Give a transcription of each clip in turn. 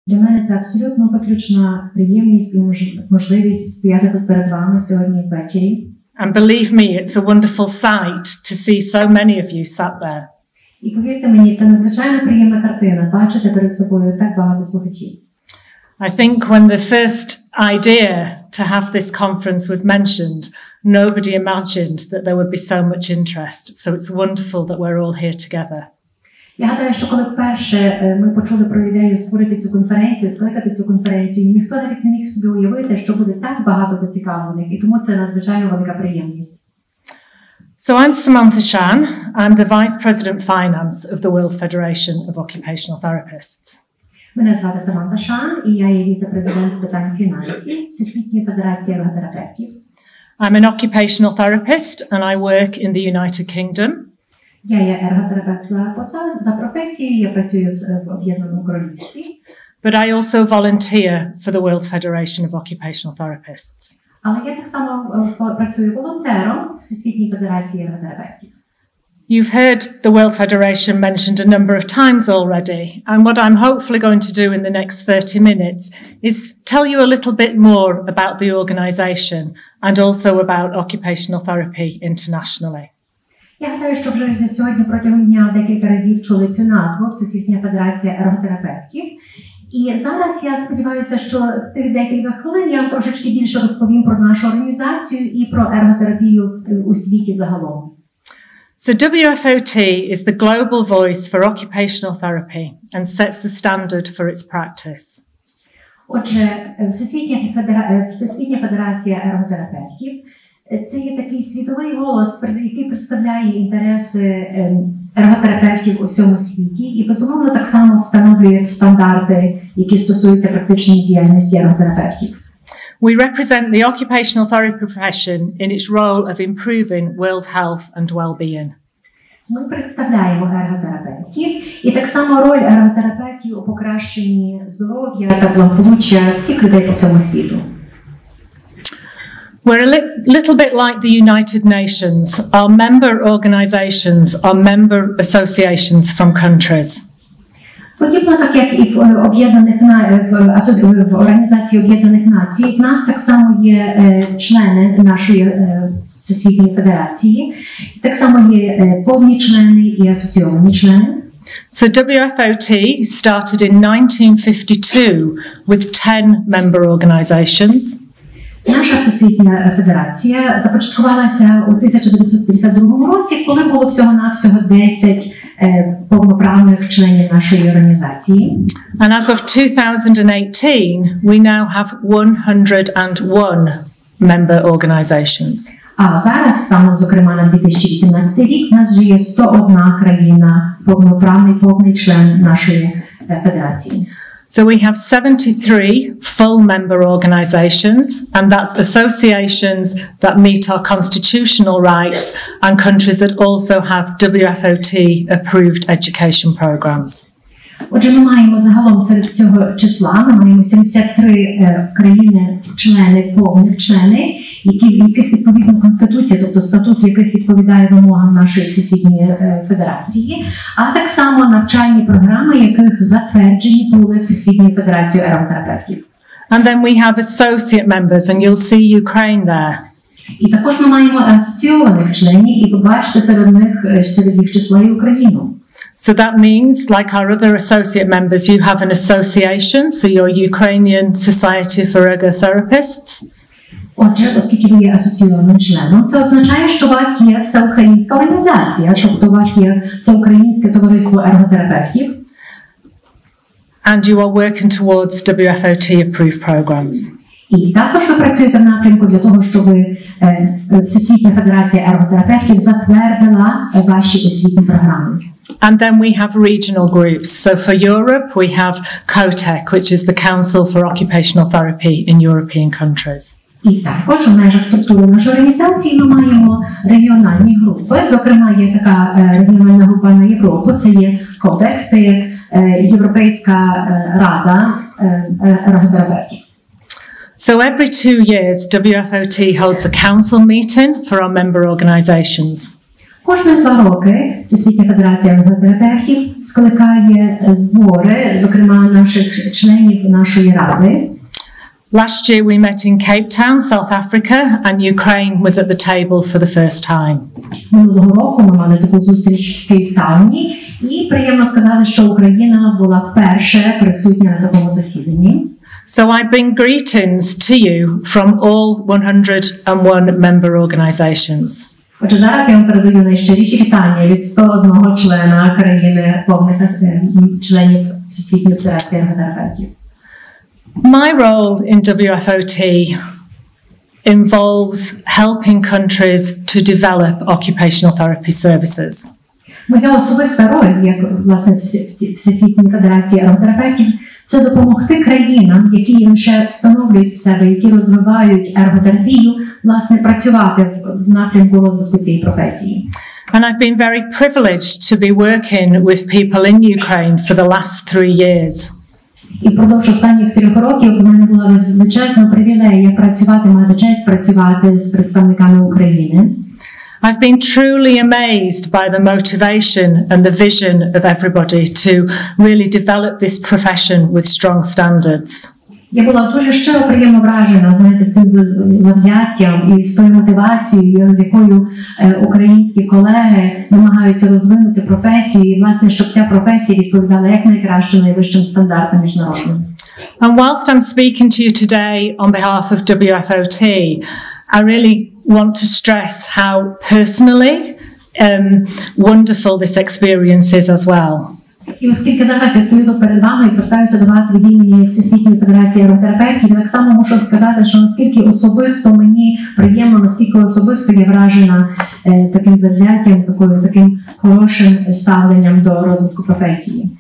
Для мене це абсолютно виключна приємність і можливість стояти тут перед вами сьогодні ввечері. And believe me, it's a wonderful sight to see so many of you sat there. І повірте мені, це надзвичайно приємна картина бачити перед собою так багато слухачів. I think when the first idea to have this conference was mentioned, nobody imagined that there would be so much interest. So it's wonderful that we're all here together. Я гадаю, що коли вперше ми почули про ідею створити цю конференцію, скликати цю конференцію, ніхто навіть не міг собі уявити, що буде так багато зацікавлених, і тому це надзвичайно велика приємність. So I'm Samanta Shanh. I'm the Vice President Finance of the World Federation of Occupational Therapists. Мене звати Саманта Шанн, і я є віце-президент з питань фінансів Всесвітньої федерації ерготерапевтів. I'm an occupational therapist and I work in the United Kingdom. Я є ерготерапевт за професією, я працюю в Об'єднаному Королівстві. But I also volunteer for the World Federation of Occupational Therapists. Але я так само працюю волонтером в Всесвітній федерації ерготерапевтів. You've heard the World Federation mentioned a number of times already, and what I'm hopefully going to do in the next 30 minutes is tell you a little bit more about the organisation and also about occupational therapy internationally. Я гадаю, що вже сьогодні протягом дня декілька разів чули цю назву Всесвітня федерація ерготерапевтів. І зараз я сподіваюся, що тих декілька хвилин я вам трошечки більше розповім про нашу організацію і про ерготерапію у світі загалом. So WFOT is the global voice for occupational therapy and sets the standard for its practice. Отже, Всесвітня федерація ерготерапевтів – це є такий світовий голос, який представляє інтереси ерготерапевтів у всьому світі і, безумовно, так само встановлює стандарти, які стосуються практичної діяльності ерготерапевтів. We represent the occupational therapy profession in its role of improving world health and well-being. Ми представляємо ерготерапевтів і так само роль ерготерапевтів у покращенні здоров'я та благополуччя всіх людей по всьому світу. We're a little bit like the United Nations. Our member organizations are member associations from countries. Подібно так, як і в Організації Об'єднаних Націй, в нас так само є члени нашої Всесвітньої федерації, так само є повні члени і асоційовані члени. So WFOT started in 1952 with 10 member organizations. Наша Всесвітня федерація започаткувалася у 1952 році, коли було всього-навсього 10 повноправних членів нашої організації. And as of 2018, we now have 101 member organizations. А зараз, станом, зокрема, на 2018 рік, у нас вже є 101 країна, повний член нашої федерації. So we have 73 full member organizations, and that's associations that meet our constitutional rights and countries that also have WFOT approved education programs. Отже, ми маємо загалом серед цього числа, ми маємо 73 країни-члени, повних члени, яких відповідно Конституція, тобто статут яких відповідає вимогам нашої Всесвітньої федерації, а так само навчальні програми, яких затверджені були Всесвітньою федерацією ерготерапевтів. And then we have associate members, and you'll see Ukraine there. І також ми маємо асоційованих членів, і ви бачите серед їх числа і Україну. So that means, like our other associate members, you have an association, so you're Ukrainian Society for Ergotherapists. Отже, оскільки ви є асоційованим членом, це означає, що у вас є всеукраїнська організація, тобто у вас є всеукраїнське товариство ерготерапевтів. And you are working towards WFOT-approved programs. І також ви працюєте в напрямку для того, щоб Всесвітня федерація ерготерапевтів затвердила ваші освітні програми. And then we have regional groups. So for Europe, we have COTEC, which is the Council for Occupational Therapy in European countries. І також у межах структури нашої організації ми маємо регіональні групи. Зокрема, є така регіональна група на Європу, це є COTEC, це є Європейська рада ерготерапевтів. So every 2 years, WFOT holds a council meeting for our member organizations. Кожні 2 роки Всесвітня федерація ерготерапевтів скликає збори, зокрема наших членів нашої ради. Last year we met in Cape Town, South Africa, and Ukraine was at the table for the first time. Минулого року ми мали таку зустріч в Кейптауні, і приємно сказати, що Україна була вперше присутня на такому засіданні. So I bring greetings to you from all 101 member organizations. Отже, зараз я вам передаю найщиріші вітання від 101 члена країни повних членів Всесвітньої федерації ерготерапевтів. My role in WFOT involves helping countries to develop occupational therapy services. Моя особиста роль, як власне Всесвітньої федерації ерготерапевтів, це допомогти країнам, які лише встановлюють в себе, які розвивають ерготерапію, власне, працювати в напрямку розвитку цієї професії. And I've been very privileged to be working with people in Ukraine for the last 3 years. І впродовж останніх 3 років в мене була величезна привілея мати честь працювати з представниками України. I've been truly amazed by the motivation and the vision of everybody to really develop this profession with strong standards. Я була дуже щиро приємно вражена, знаєте, з тим завзяттям і з тою мотивацією, з якою українські колеги намагаються розвинути професію, і, власне, щоб ця професія відповідала якнайкраще найвищим стандартам міжнародним. And whilst I'm speaking to you today on behalf of WFOT, I really want to stress how personally wonderful this experience is as well. І оскільки зараз я стою перед вами і звертаюся до вас від імені Всесвітньої федерації ерготерапевтів, так само мушу сказати, що наскільки особисто мені приємно, наскільки особисто я вражена таким завзяттям, таким хорошим ставленням до розвитку професії.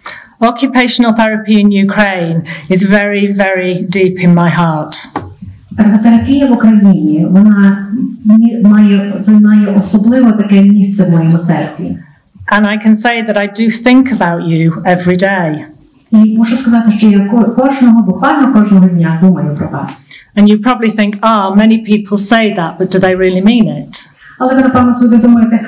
Occupational therapy in Ukraine is very, very deep in my heart. Ерготерапія в Україні, вона займає особливо таке місце в моєму серці. And I can say that I do think about you every day. І можу сказати, що я буквально кожного дня думаю про вас. And you probably think, many people say that, but do they really mean it? Але ви, напевно, собі думаєте,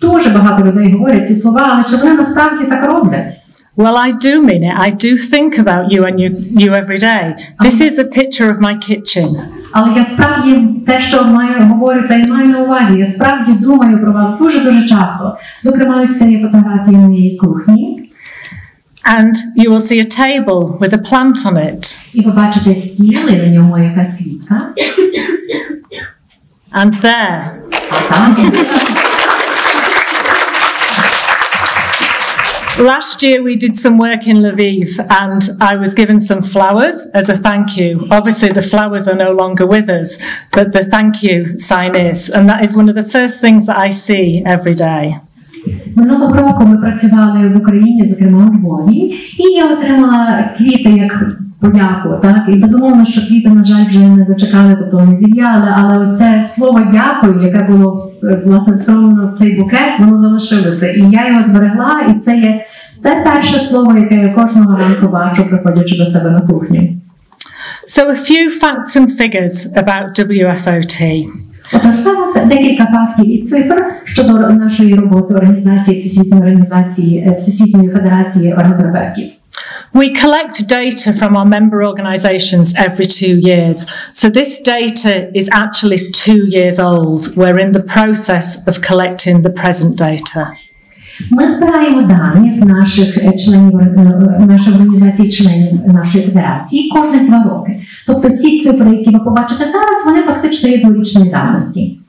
дуже багато людей говорять ці слова, але чи вони насправді так роблять? Well, I do mean it. I do think about you and you every day. This is a picture of my kitchen. Але я справді те, що говорю, та й маю на увазі, я справді думаю про вас дуже-дуже часто. Зокрема, ось це є фотографія моєї кухні. And you will see a table with a plant on it. І ви бачите стіл, і на ньому якась квітка. And there. Last year we did some work in Lviv and I was given some flowers as a thank you. Obviously the flowers are no longer with us, but the thank you sign is. And that is one of the first things that I see every day. Минулого року ми працювали в Україні, зокрема у Львові, і я отримала квіти як подяку, так? І безумовно, що квіти, на жаль, вже не дочекали, тобто не зів'яли, але оце слово «дякую», яке було, власне, встромлено в цей букет, воно залишилося. І я його зберегла, і це є те перше слово, яке я кожного ранку бачу, приходячи до себе на кухні. So a few facts and figures about WFOT. Отож, зараз декілька фактів і цифр щодо нашої роботи організації Всесвітньої федерації ерготерапевтів. We collect data from our member organisations every 2 years. So this data is actually 2 years old. We're in the process of collecting the present data. Ми збираємо дані з наших організацій, членів нашої федерації кожні 2 роки. Тобто ці цифри, які ви побачите зараз, вони фактично є дворічної давності.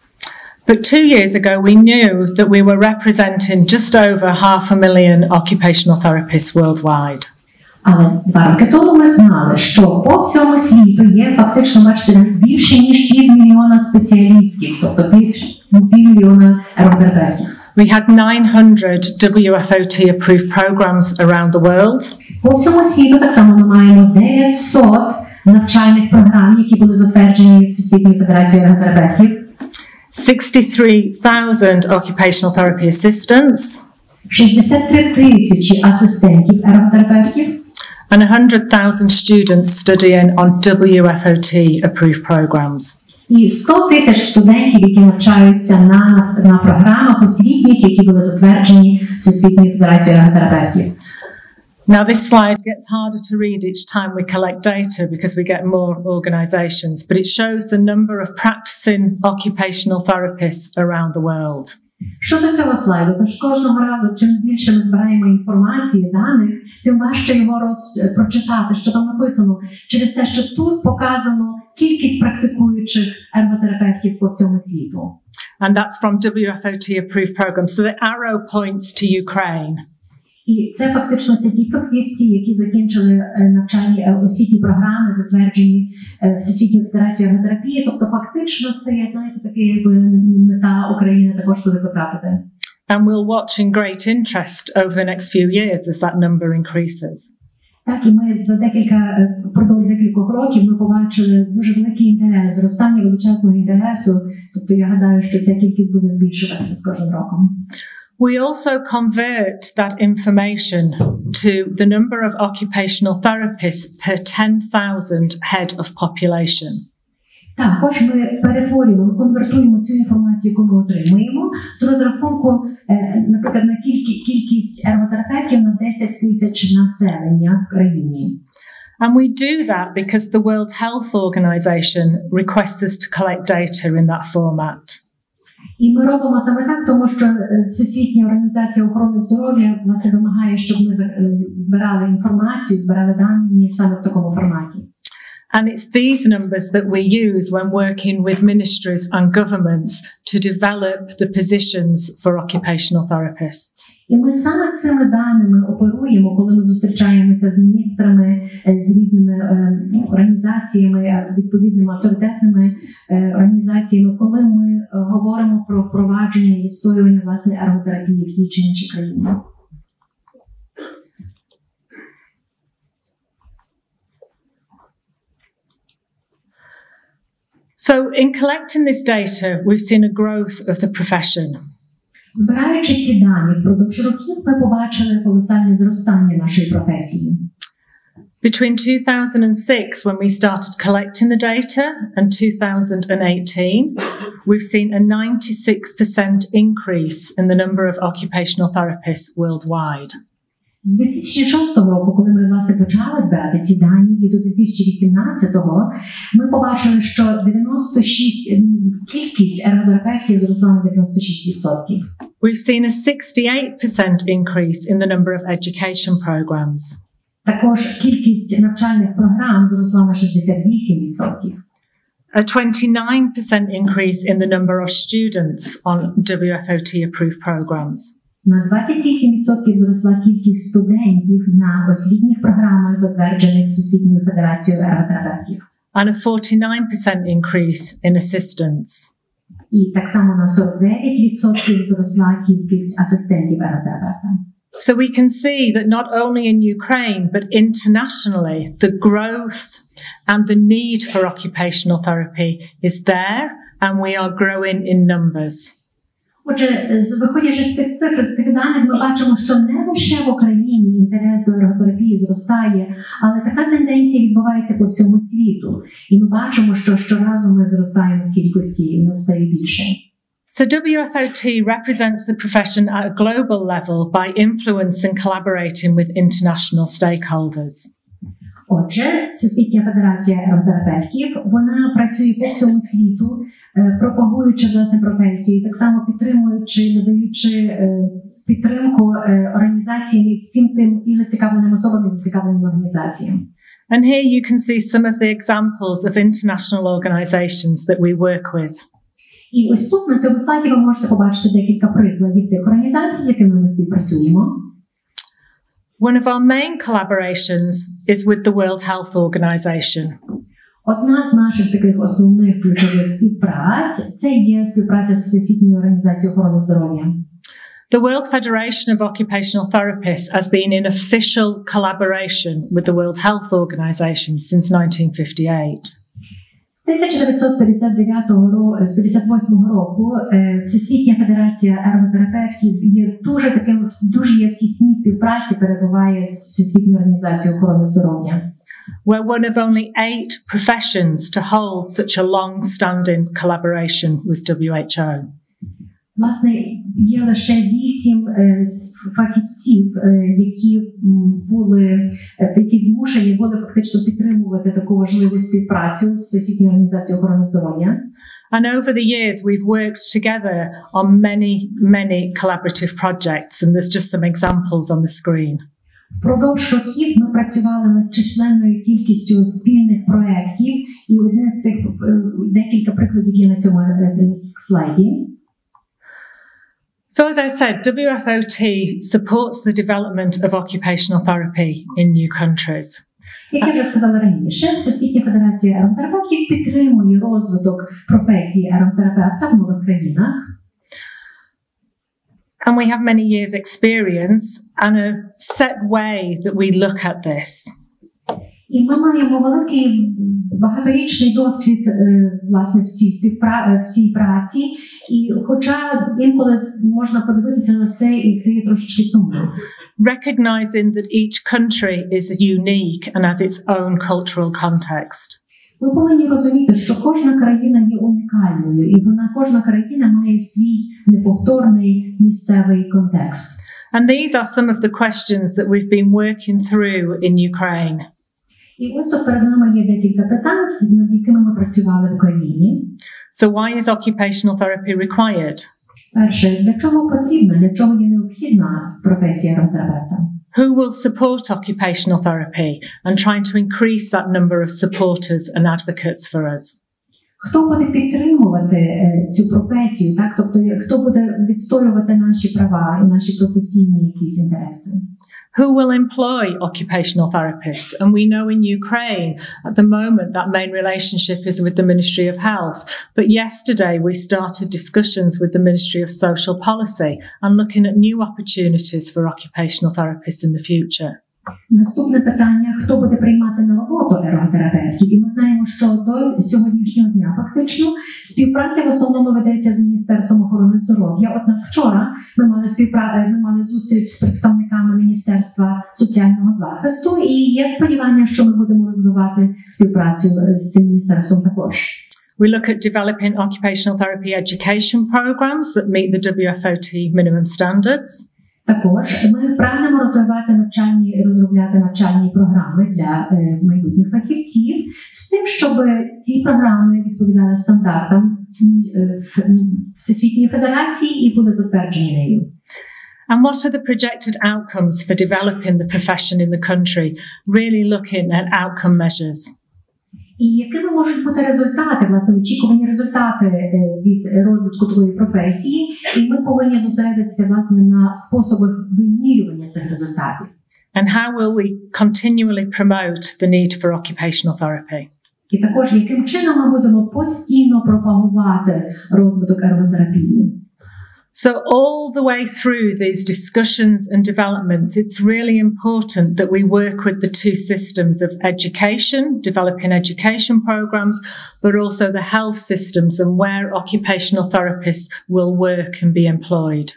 But 2 years ago we knew that we were representing just over 500,000 occupational therapists worldwide. Але 2 роки тому ми знали, що по всьому світу є фактично, бачите, більше ніж 500,000 спеціалістів, тобто 500,000 ерготерапевтів. We had 900 WFOT approved programs around the world. По всьому світу так само ми маємо 900 навчальних програм, які були затверджені Всесвітньою федерацією ерготерапевтів. 63,000 occupational therapy assistants. 63,000 асистентів ерготерапевтів. And 100,000 students studying on WFOT approved programs. І 100 тисяч студентів, які навчаються на програмах освітніх, які були затверджені Всесвітньою федерацією ерготерапевтів. Now this slide gets harder to read each time we collect data because we get more organisations, but it shows the number of practicing occupational therapists around the world. Щодо цього слайду, тож кожного разу, чим більше ми збираємо інформації, даних, тим важче його прочитати, що там написано, через те, що тут показано кількість практикуючих ерготерапевтів по всьому світу. And that's from WFOT approved programs. So the arrow points to Ukraine. І це фактично ті фахівці, які закінчили навчальні освітні програми, затверджені Всесвітньою федерацією ерготерапії. Тобто фактично це є, знаєте, такий якби мета України також туди потрапити. And we'll watch in great interest over the next few years as that number increases. Так, і ми впродовж декількох років ми побачили дуже великий інтерес, зростання величезного інтересу. Тобто я гадаю, що ця кількість буде збільшуватися з кожним роком. We also convert that information to the number of occupational therapists per 10,000 head of population. Також ми перетворюємо, конвертуємо цю інформацію, яку ми отримуємо, з розрахунку, наприклад, на кількість ерготерапевтів на 10 тисяч населення в країні. And we do that because the World Health Organization requests us to collect data in that format. І ми робимо саме так, тому що Всесвітня організація охорони здоров'я власне вимагає, щоб ми збирали інформацію, збирали дані саме в такому форматі. And it's these numbers that we use when working with ministries and governments to develop the positions for occupational therapists. І ми саме цими даними оперуємо, коли ми зустрічаємося з міністрами, з різними організаціями, відповідними авторитетними організаціями, коли ми говоримо про впровадження і відстоювання власне ерготерапії в тій чи іншій країні. So in collecting this data, we've seen a growth of the profession. Збираючи ці дані впродовж років, ми побачили колосальне зростання нашої професії. Between 2006, when we started collecting the data, and 2018, we've seen a 96% increase in the number of occupational therapists worldwide. З 2006 року, коли ми, власне, почали збирати ці дані, і до 2018-го, ми побачили, що кількість ерготерапевтів зросла на 96%. We've seen a 68% increase in the number of education programs. Також кількість навчальних програм зросла на 68%. A 29% increase in the number of students on WFOT-approved programs. На 28% зросла кількість студентів на освітніх програмах, затверджених Всесвітньою федерацією ерготерапевтів. And a 49% increase in assistants. І так само на 49% зросла кількість асистентів ерготерапевта. So we can see that not only in Ukraine, but internationally, the growth and the need for occupational therapy is there, and we are growing in numbers. Отже, виходячи з цих цифр, з тих даних, ми бачимо, що не лише в Україні інтерес до ерготерапії зростає, але така тенденція відбувається по всьому світу. І ми бачимо, що щоразу ми зростаємо в кількості, і нас стає більше. So WFOT represents the profession at a global level by influencing and collaborating with international stakeholders. Отже, Всесвітня федерація ерготерапевтів, вона працює по всьому світу, пропагуючи власне професію, так само підтримуючи, надаючи підтримку організаціям і всім тим і зацікавленим особам, і зацікавленим організаціям. And here you can see some of the examples of international organizations that we work with. І ось тут на цьому слайді ви можете побачити декілька прикладів тих організацій, з якими ми співпрацюємо. One of our main collaborations is with the World Health Organization. Одна з наших таких основних ключових співпраць – це є співпраця з Всесвітньою організацією охорони здоров'я. The World Federation of Occupational Therapists has been in official collaboration with the World Health Organization since 1958. З 1958 року Всесвітня федерація ерготерапевтів дуже є в тісній співпраці перебуває з Всесвітньою організацією охорони здоров'я. We're one of only 8 professions to hold such a long-standing collaboration with WHO. Власне, є лише 8 фахівців, які змушені були фактично підтримувати таку важливу співпрацю з Всесвітньою організацією охорони здоров'я. And over the years, we've worked together on many collaborative projects, and there's just some examples on the screen. Впродовж років ми працювали над численною кількістю спільних проєктів, і одне з цих декілька прикладів є на цьому слайді. So as I said, WFOT supports the development of occupational therapy in new countries. Як я вже сказала раніше, Всесвітня федерація ерготерапевтів підтримує розвиток професії ерготерапевта в нових країнах. And we have many years' experience and a set way that we look at this. І ми маємо великий багаторічний досвід власне в цій праці, і хоча інколи можна подивитися на це і стає трошечки сумно. Recognizing that each country is unique and has its own cultural context. Ми повинні розуміти, що кожна країна є унікальною, і кожна країна має свій неповторний місцевий контекст. And these are some of the questions that we've been working through in Ukraine. І ось тут перед нами є декілька питань, над якими ми працювали в Україні. So why is occupational therapy required? Перше, для чого потрібна, для чого є необхідна професія ерготерапевта? Who will support occupational therapy and trying to increase that number of supporters and advocates for us? Хто буде підтримувати цю професію, так? Тобто, хто буде відстоювати наші права і наші професійні якісь інтереси? Who will employ occupational therapists? And we know in Ukraine, at the moment, that main relationship is with the Ministry of Health. But yesterday, we started discussions with the Ministry of Social Policy and looking at new opportunities for occupational therapists in the future. Наступне питання, хто буде приймати на роботу ерготерапевтів. І ми знаємо, що до сьогоднішнього дня фактично співпраця в основному ведеться з Міністерством охорони здоров'я. От вчора ми мали зустріч з представниками Міністерства соціального захисту, і є сподівання, що ми будемо розвивати співпрацю з цим міністерством також. We look at developing occupational therapy education programs that meet the WFOT minimum standards. Також ми прагнемо розробляти навчальні програми для майбутніх фахівців з тим, щоб ці програми відповідали стандартам Всесвітньої федерації і були затверджені нею. And what are the projected outcomes for developing the profession in the country, really looking at outcome measures? І якими можуть бути результати, власне, очікувані результати від розвитку твоєї професії, і ми повинні зосередитися, власне, на способах вимірювання цих результатів. And how will we continually promote the need for occupational therapy? І також, яким чином ми будемо постійно пропагувати розвиток ерготерапії. So all the way through these discussions and developments, it's really important that we work with the two systems of education, developing education programs, but also the health systems and where occupational therapists will work and be employed.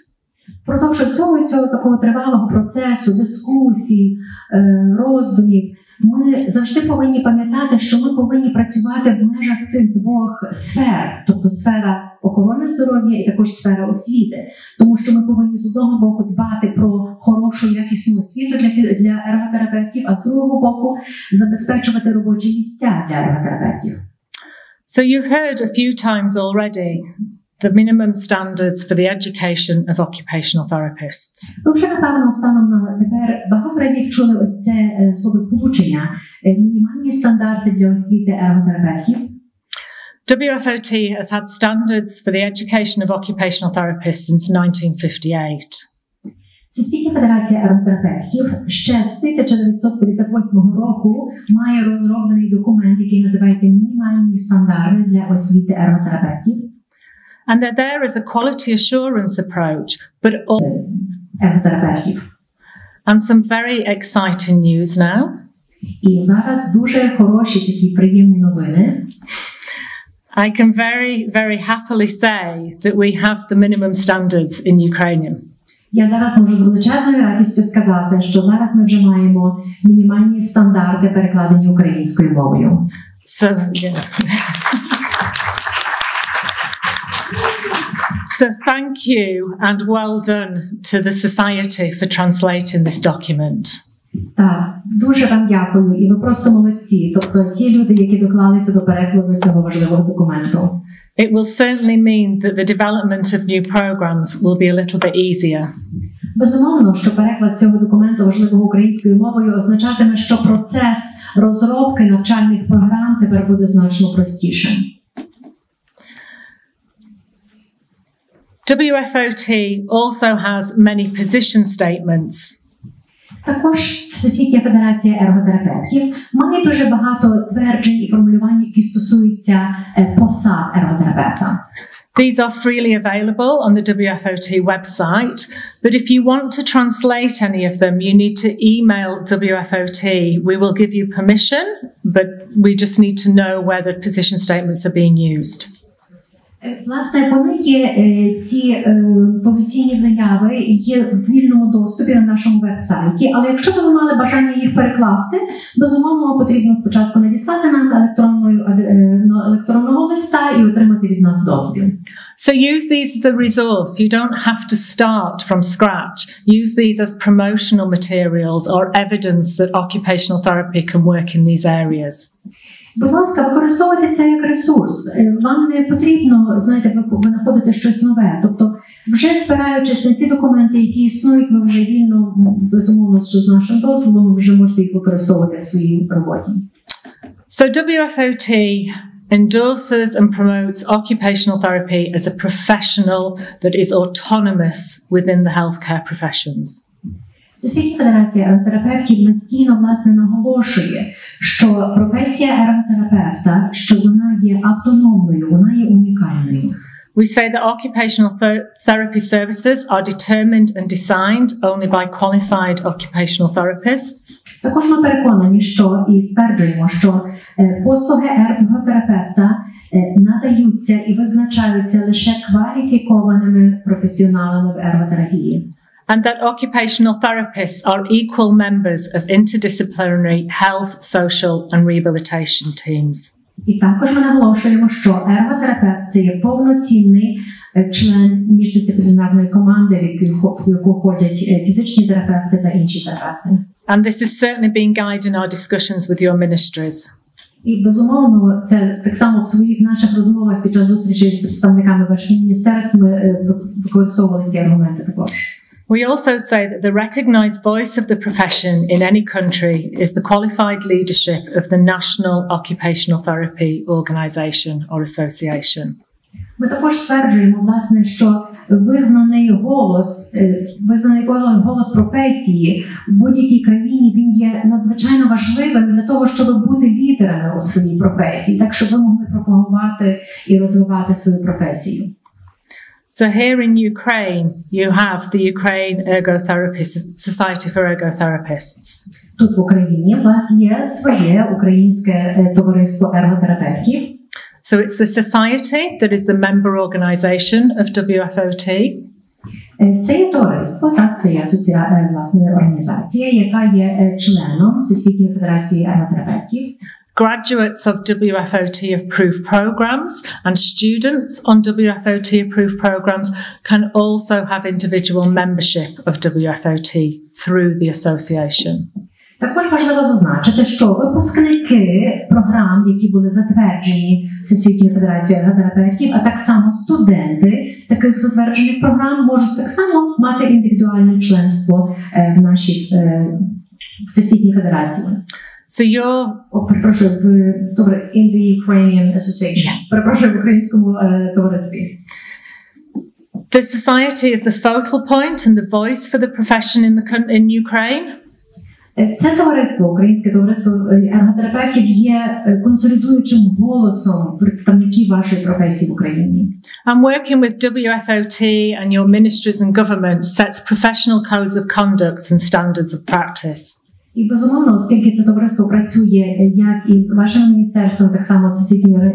Впродовж цього такого тривалого процесу, дискусій, роздумів, ми завжди повинні пам'ятати, що ми повинні працювати в межах цих двох сфер, тобто сфера охорони здоров'я і також сфера освіти. Тому що ми повинні з одного боку дбати про хорошу якісну освіту для ерготерапевтів, а з другого боку забезпечувати робочі місця для ерготерапевтів. So you've heard a few times already the minimum standards for the education of occupational therapists. Ви вже, напевно, станом на тепер багато разів чули ось це словосполучення мінімальні стандарти для освіти ерготерапевтів. WFOT has had standards for the education of occupational therapists since 1958. Всесвітня федерація ерготерапевтів ще з 1958 року має розроблений документ, який називається «Мінімальні стандарти для освіти ерготерапевтів». And they're there as a quality assurance approach, but and some very exciting news now. І зараз дуже хороші такі приємні новини. I can very, very happily say that we have the minimum standards in Ukrainian. Я зараз можу з величезною радістю сказати, що зараз ми вже маємо мінімальні стандарти, перекладені українською мовою. So, yeah. So thank you and well done to the Society for translating this document. Так, дуже вам дякую, і ви просто молодці. Тобто ті люди, які доклалися до перекладу цього важливого документу. It will certainly mean that the development of new programs will be a little bit easier. Безумовно, що переклад цього документу важливого українською мовою означатиме, що процес розробки навчальних програм тепер буде значно простішим. WFOT also has many position statements. Також Всесвітня федерація ерготерапевтів має дуже багато тверджень і формулювань, які стосуються посад ерготерапевта. These are freely available on the WFOT website, but if you want to translate any of them, you need to email WFOT. We will give you permission, but we just need to know where the position statements are being used. Власне, вони є, ці позиційні заяви є в вільному доступі на нашому веб-сайті, але якщо ви мали бажання їх перекласти, безумовно потрібно спочатку надіслати нам електронного листа і отримати від нас дозвіл. So use these as a resource. You don't have to start from scratch. Use these as promotional materials or evidence that occupational therapy can work in these areas. Будь ласка, використовуйте це як ресурс. Вам не потрібно, знаєте, винаходити щось нове. Тобто, вже спираючись на ці документи, які існують, ви вже вільно, безумовно, що з нашим дозволом, ви вже можете їх використовувати в своїй роботі. So WFOT endorses and promotes occupational therapy as a professional that is autonomous within the healthcare professions. Всесвітня федерація ерготерапевтів настійно, власне, наголошує, що професія ерготерапевта, що вона є автономною, вона є унікальною. We say that occupational therapy services are determined and designed only by qualified occupational therapists. Також ми переконані, що і стверджуємо, що послуги ерготерапевта надаються і визначаються лише кваліфікованими професіоналами в ерготерапії. And that occupational therapists are equal members of interdisciplinary health, social and rehabilitation teams. І також ми наголошуємо, що ерготерапевт – це є повноцінний член міждисциплінарної команди, в яку входять фізичні терапевти та інші терапевти. And this has certainly been guiding our discussions with your ministries. І, безумовно, це так само в своїх наших розмовах під час зустрічей з представниками ваших міністерств ми використовували ці аргументи також. We also say that the recognised voice of the profession in any country is the qualified leadership of the National Occupational Therapy Organisation or Association. Ми також стверджуємо, власне, що визнаний голос професії в будь-якій країні, він є надзвичайно важливим для того, щоб бути лідерами у своїй професії, так щоб ви могли пропагувати і розвивати свою професію. So here in Ukraine, you have the Ukraine Ergotherapy Society for Ergotherapists. Тут в Україні у вас є своє українське товариство ерготерапевтів. So it's the society that is the member organisation of WFOT. Це є товариство, так, це є власне організація, яка є членом Всесвітньої федерації ерготерапевтів. Graduates of WFOT approved programs and students on WFOT approved programs can also have individual membership of WFOT through the association. Також важливо зазначити, що випускники програм, які були затверджені Всесвітньою федерацією ерготерапевтів, а так само студенти таких затверджених програм можуть так само мати індивідуальне членство в нашій Всесвітній федерації. So you're... in the Ukrainian association. Перепрошую, в українському товаристві. The society is the focal point and the voice for the profession in Ukraine. Це товариство, Українське товариство ерготерапевтів є консолідуючим голосом представників вашої професії в Україні. And working with WFOT and your ministries and government sets professional codes of conduct and standards of practice. І, безумовно, оскільки це товариство працює як із вашим міністерством, так само з Всесвітньою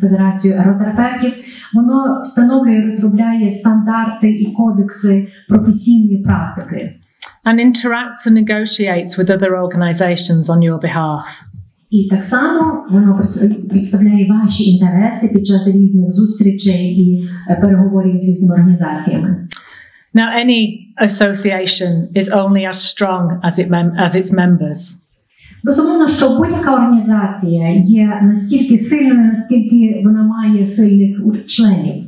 федерацією ерготерапевтів, воно встановлює і розробляє стандарти і кодекси професійної практики. And interacts and negotiates with other organizations on your behalf. І так само воно представляє ваші інтереси під час різних зустрічей і переговорів з різними організаціями. Now, any association is only as strong as its members. Безумовно, що будь-яка організація є настільки сильною, наскільки вона має сильних членів.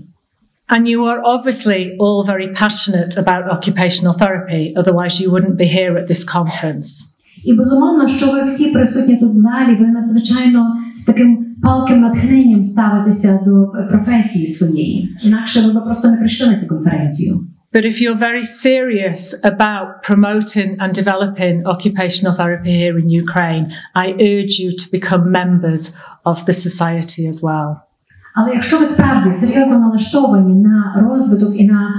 And you are obviously all very passionate about occupational therapy, otherwise you wouldn't be here at this conference. І безумовно, що ви всі присутні тут в залі, ви надзвичайно з таким палким натхненням ставитеся до професії своєї. Інакше ви б просто не прийшли на цю конференцію. But if you're very serious about promoting and developing occupational therapy here in Ukraine, I urge you to become members of the society as well. Але якщо ви справді серйозно налаштовані на розвиток і на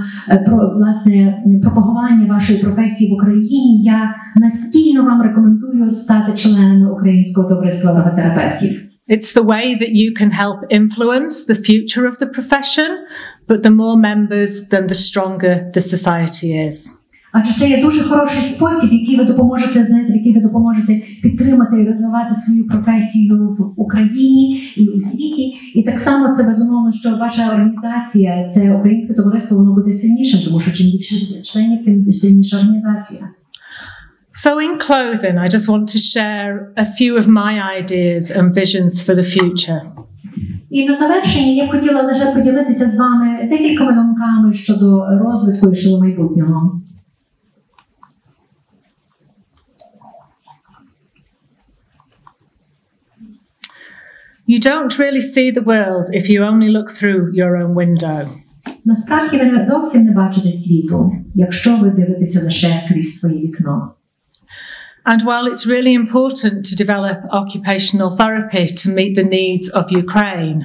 власне пропагування вашої професії в Україні, я настійно вам рекомендую стати членами Українського товариства ерготерапевтів. It's the way that you can help influence the future of the profession, but the more members, then the stronger the society is. Адже це є дуже хороший спосіб, який ви допоможете підтримати і розвивати свою професію в Україні і у світі. І так само це безумовно, що ваша організація, це Українське товариство, воно буде сильнішим, тому що чим більше членів, тим сильніша організація. So in closing, I just want to share a few of my ideas and visions for the future. І на завершення я б хотіла лише поділитися з вами декількома думками щодо розвитку і щодо майбутнього. You don't really see the world if you only look through your own window. Насправді ви зовсім не бачите світу, якщо ви дивитеся лише крізь своє вікно. And while it's really important to develop occupational therapy to meet the needs of Ukraine,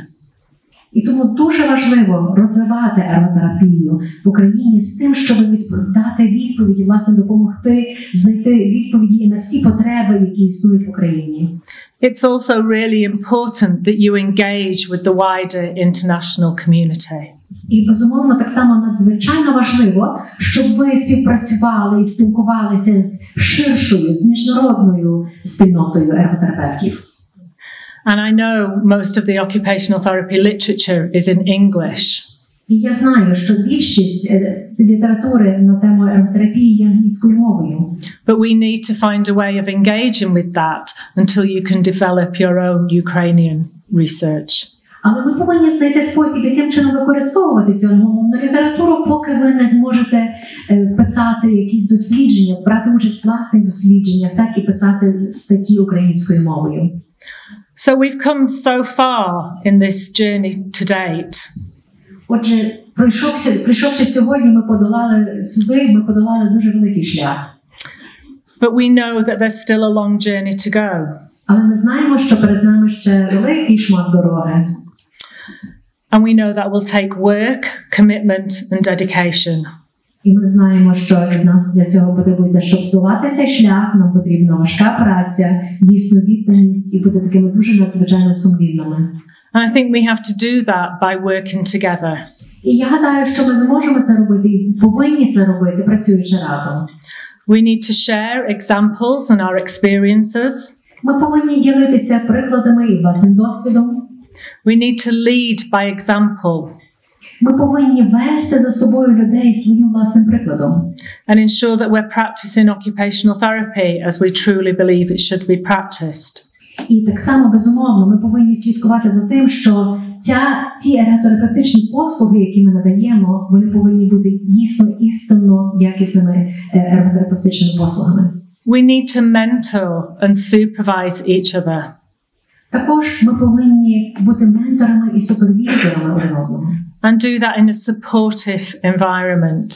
і тому дуже важливо розвивати ерготерапію в Україні з тим, щоб дати відповіді, власне, допомогти знайти відповіді на всі потреби, які існують в Україні. It's also really important that you engage with the wider international community. І, безумовно, так само надзвичайно важливо, щоб ви співпрацювали і спілкувалися з ширшою, з міжнародною спільнотою ерготерапевтів. And I know most of the occupational therapy literature is in English. І я знаю, що більшість літератури на тему ерготерапії є англійською мовою. But we need to find a way of engaging with that until you can develop your own Ukrainian research. Але ми повинні знайти спосіб, яким чином використовувати цю англомовну літературу, поки ви не зможете писати якісь дослідження, брати участь в власних дослідженнях, так і писати статті українською мовою. So we've come so far in this journey to date. Отже, прийшовши сьогодні, ми подолали дуже великий шлях. But we know that there's still a long journey to go. Але ми знаємо, що перед нами ще великий шмат дороги. And we know that will take work, commitment and dedication. І ми знаємо, що від нас для цього потребується, щоб здолати цей шлях, нам потрібна важка праця, дійсно відданість і бути такими дуже надзвичайно сумлінними. And I think we have to do that by working together. І я гадаю, що ми зможемо це робити і повинні це робити, працюючи разом. We need to share examples and our experiences. Ми повинні ділитися прикладами і власним досвідом. We need to lead by example. Ми повинні вести за собою людей своїм власним прикладом. And ensure that we're practicing occupational therapy as we truly believe it should be practiced. І так само, безумовно, ми повинні слідкувати за тим, що ці ерготерапевтичні послуги, які ми надаємо, вони повинні бути дійсно істинно якісними ерготерапевтичними послугами. We need to mentor and supervise each other. Також ми повинні бути менторами і супервізорами один одного. And do that in a supportive environment.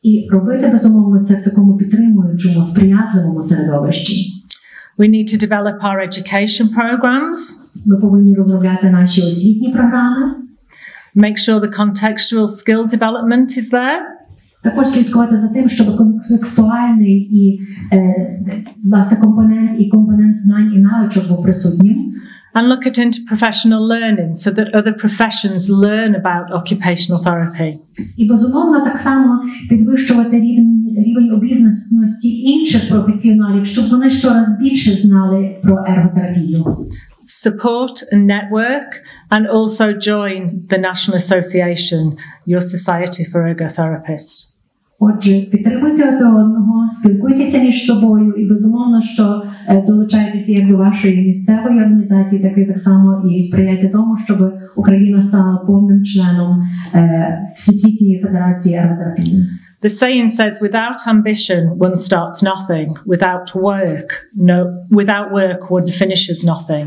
І робити, безумовно, це в такому підтримуючому, сприятливому середовищі. We need to develop our education programs. Ми повинні розробляти наші освітні програми. Make sure the contextual skill development is there. Також слідкувати за тим, щоб контекстуальний і власне компонент знань і навичок був присутнім. And look at interprofessional learning so that other professions learn about occupational therapy. І безумовно так само підвищувати рівень обізнаності інших професіоналів, щоб вони щораз більше знали про ерготерапію. Support and network, and also join the National Association, your Society for Ergotherapists. Отже, підтримуйте один одного, спілкуйтеся між собою і, безумовно, що долучайтеся як до вашої місцевої організації, так і так само і сприяйте тому, щоб Україна стала повним членом Всесвітньої федерації ерготерапії. The saying says, without ambition, one starts nothing. Without work, one finishes nothing.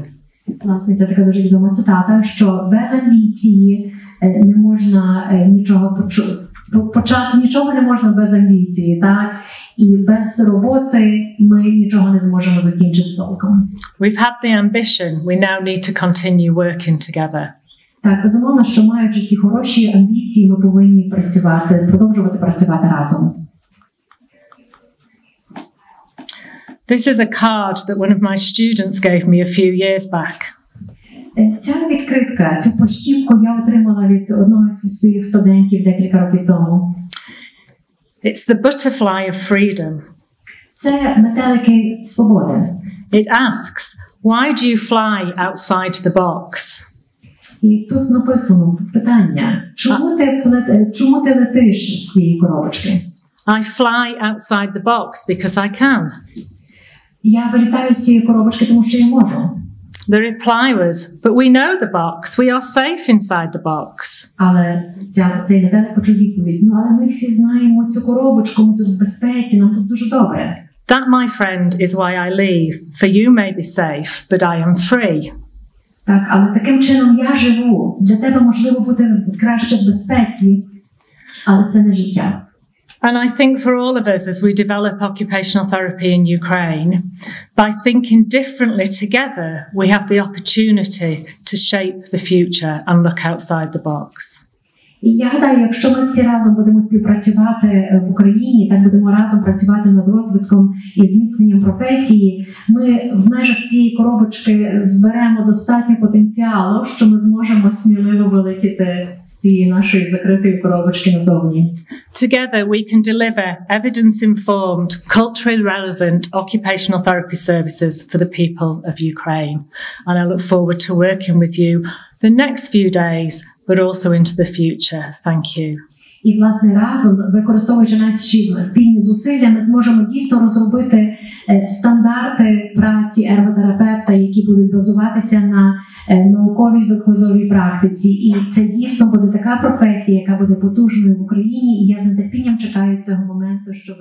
Власне, це така дуже відома цитата, що без амбіції не можна почати нічого не можна без амбіції, так? І без роботи ми нічого не зможемо закінчити толком. We've had the ambition, we now need to continue working together. Так, безумовно, що маючи ці хороші амбіції, ми повинні продовжувати працювати разом. This is a card that one of my students gave me a few years back. Ця відкритка, цю поштівку я отримала від одного зі своїх студентів декілька років тому. It's the butterfly of freedom. Це метелики свободи. It asks, why do you fly outside the box? І тут написано питання, чому ти летиш з цієї коробочки? I fly outside the box because I can. Я вилітаю з цієї коробочки, тому що я можу. The reply was, but we know the box. We are safe inside the box. Але цей метелик почув відповідь. Але ми всі знаємо цю коробочку, ми тут в безпеці, нам тут дуже добре. That, my friend, is why I leave. For you may be safe, but I am free. Так, але таким чином я живу. Для тебе можливо бути краще в безпеці, але це не життя. And I think for all of us, as we develop occupational therapy in Ukraine, by thinking differently together, we have the opportunity to shape the future and look outside the box. І я гадаю, якщо ми всі разом будемо співпрацювати в Україні, так будемо разом працювати над розвитком і зміцненням професії, ми в межах цієї коробочки зберемо достатньо потенціалу, що ми зможемо сміливо вилетіти з цієї нашої закритої коробочки назовні. Together we can deliver evidence-informed, culturally relevant occupational therapy services for the people of Ukraine. And I look forward to working with you the next few days, but also into the future. Thank you. І, власне, разом, використовуючи наші спільні зусилля, ми зможемо дійсно розробити стандарти праці ерготерапевта, які будуть базуватися на науковій доказовій практиці. І це дійсно буде така професія, яка буде потужною в Україні. І я з нетерпінням чекаю цього моменту, щоб